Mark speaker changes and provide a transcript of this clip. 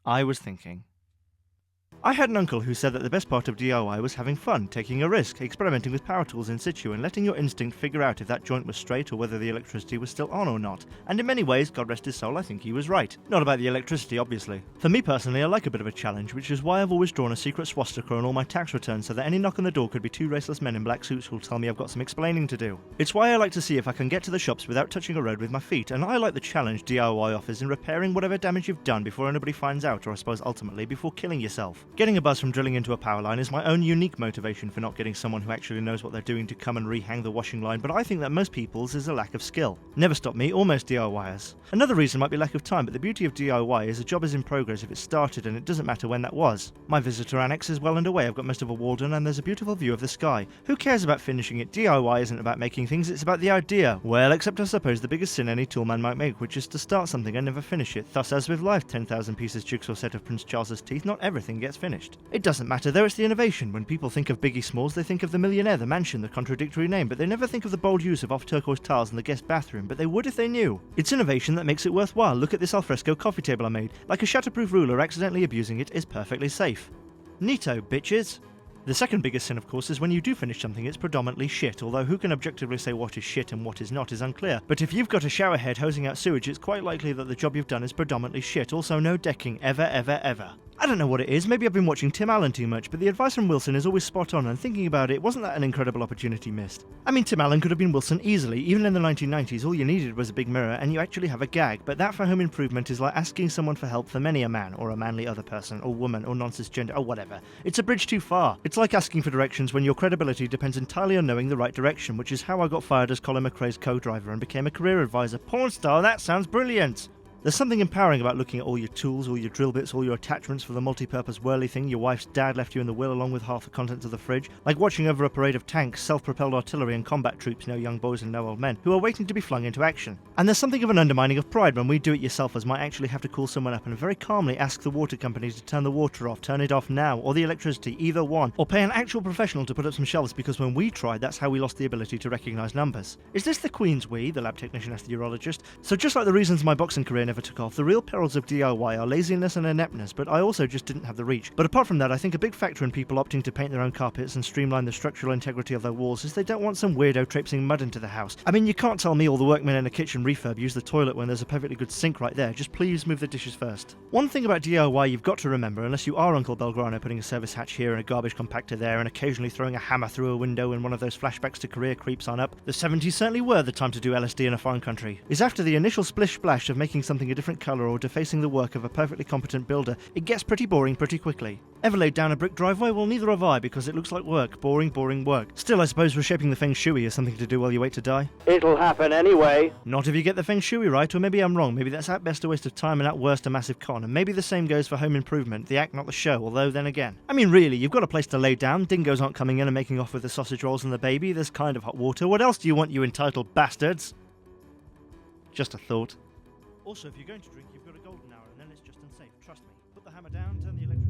Speaker 1: I was thinking. I had an uncle who said that the best part of DIY was having fun, taking a risk, experimenting with power tools in situ and letting your instinct figure out if that joint was straight or whether the electricity was still on or not. And in many ways, God rest his soul, I think he was right. Not about the electricity, obviously. For me personally, I like a bit of a challenge, which is why I've always drawn a secret swastika on all my tax returns so that any knock on the door could be two raceless men in black suits who'll tell me I've got some explaining to do. It's why I like to see if I can get to the shops without touching a road with my feet, and I like the challenge DIY offers in repairing whatever damage you've done before anybody finds out, or I suppose ultimately before killing yourself. Getting a buzz from drilling into a power line is my own unique motivation for not getting someone who actually knows what they're doing to come and rehang the washing line, but I think that most people's is a lack of skill. Never stopped me or most DIYers. Another reason might be lack of time, but the beauty of DIY is a job is in progress if it started, and it doesn't matter when that was. My visitor annex is well underway, I've got most of a wall done and there's a beautiful view of the sky. Who cares about finishing it? DIY isn't about making things, it's about the idea. Well, except I suppose the biggest sin any toolman might make, which is to start something and never finish it. Thus, as with life, 10,000 pieces jigsaw set of Prince Charles's teeth, not everything gets finished. It doesn't matter though, it's the innovation. When people think of Biggie Smalls, they think of the millionaire, the mansion, the contradictory name, but they never think of the bold use of off-turquoise tiles in the guest bathroom, but they would if they knew. It's innovation that makes it worthwhile. Look at this alfresco coffee table I made. Like a shatterproof ruler, accidentally abusing it is perfectly safe. Neato, bitches! The second biggest sin, of course, is when you do finish something, it's predominantly shit, although who can objectively say what is shit and what is not is unclear. But if you've got a shower head hosing out sewage, it's quite likely that the job you've done is predominantly shit. Also, no decking, ever, ever, ever. I don't know what it is, maybe I've been watching Tim Allen too much, but the advice from Wilson is always spot on, and thinking about it, wasn't that an incredible opportunity missed? I mean, Tim Allen could have been Wilson easily. Even in the 1990s, all you needed was a big mirror, and you actually have a gag, but that for home improvement is like asking someone for help for many a man, or a manly other person, or woman, or non-cisgender, or whatever. It's a bridge too far. It's like asking for directions when your credibility depends entirely on knowing the right direction, which is how I got fired as Colin McRae's co-driver and became a career advisor. Porn star, that sounds brilliant! There's something empowering about looking at all your tools, all your drill bits, all your attachments for the multi-purpose whirly thing your wife's dad left you in the will along with half the contents of the fridge, like watching over a parade of tanks, self-propelled artillery and combat troops, no young boys and no old men, who are waiting to be flung into action. And there's something of an undermining of pride when we do-it-yourselfers might actually have to call someone up and very calmly ask the water company to turn the water off, turn it off now, or the electricity, either one, or pay an actual professional to put up some shelves, because when we tried, that's how we lost the ability to recognise numbers. Is this the Queen's we? The lab technician asked the urologist. So just like the reasons my boxing career never took off, the real perils of DIY are laziness and ineptness, but I also just didn't have the reach. But apart from that, I think a big factor in people opting to paint their own carpets and streamline the structural integrity of their walls is they don't want some weirdo traipsing mud into the house. I mean, you can't tell me all the workmen in a kitchen refurb use the toilet when there's a perfectly good sink right there. Just please move the dishes first. One thing about DIY you've got to remember, unless you are Uncle Belgrano putting a service hatch here and a garbage compactor there and occasionally throwing a hammer through a window in one of those flashbacks to career creeps on up, the 70s certainly were the time to do LSD in a foreign country, is after the initial splish-splash of making something a different colour or defacing the work of a perfectly competent builder, it gets pretty boring pretty quickly. Ever laid down a brick driveway? Well, neither have I, because it looks like work. Boring, boring work. Still, I suppose reshaping the feng shui is something to do while you wait to die.
Speaker 2: It'll happen anyway.
Speaker 1: Not if you get the feng shui right, or maybe I'm wrong. Maybe that's at best a waste of time and at worst a massive con, and maybe the same goes for home improvement, the act not the show, although then again. I mean really, you've got a place to lay down, dingoes aren't coming in and making off with the sausage rolls and the baby, there's kind of hot water, what else do you want, you entitled bastards? Just a thought. Also, if you're going to drink, you've got a golden hour, and then it's just unsafe. Trust me. Put the hammer down, turn the electric